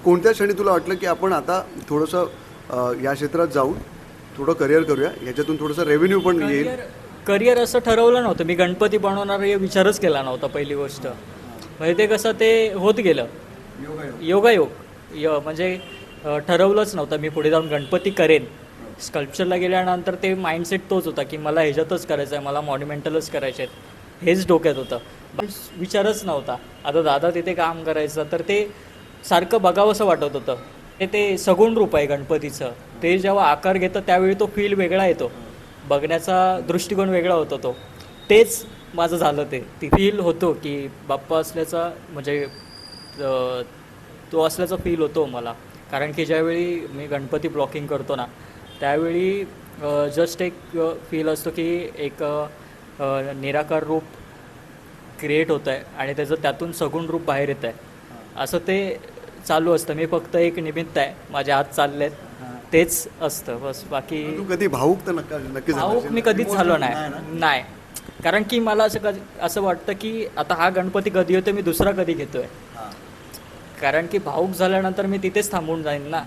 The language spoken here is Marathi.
कोणत्या क्षणी तुला वाटलं की आपण आता थोडंसं या क्षेत्रात जाऊन थोडं करिअर करूया, याच्यातून थोडंसं रेव्हेन्यू पण येईल? करिअर असं ठरवलं नव्हतं मी. गणपती बनवणार हे विचारच केला नव्हता पहिली गोष्ट. म्हणजे ते कसं ते होत गेलं योगायोग. म्हणजे ठरवलंच नव्हतं मी पुढे जाऊन गणपती करेन. स्कल्पचरला गेल्यानंतर ते माइंडसेट तोच होता की मला ह्याच्यातच करायचं आहे, मला मॉन्युमेंटलच करायचे आहेत, हेच डोक्यात होतं. पण विचारच नव्हता. आता दादा तिथे काम करायचं तर ते सारखं बघावंसं वाटत होतं. ते सगुण रूप आहे गणपतीचं. ते जेव्हा आकार घेतं त्यावेळी तो फील वेगळा येतो, बघण्याचा दृष्टिकोन वेगळा होतो. तेच माझं झालं. ती फील होतो की बाप्पा असल्याचा म्हणजे तो असल्याचा फील होतो मला. कारण की ज्यावेळी मी गणपती ब्लॉकिंग करतो ना त्यावेळी जस्ट एक फील असतो की एक निराकार रूप क्रिएट होतं आहे आणि त्याचं त्यातून सगुण रूप बाहेर येतं आहे, असं ते चालू असतं. मी फक्त एक निमित्त आहे, माझे हात चालले आहेत तेच असतं बस. बाकी तू कधी भाऊक तर नक्की भाऊक मी कधीच झालो नाही. कारण की मला असं वाटतं की आता हा गणपती कधी होतो, मी दुसरा कधी घेतोय. कारण की भाऊक झाल्यानंतर मी तिथेच थांबून जाईन ना.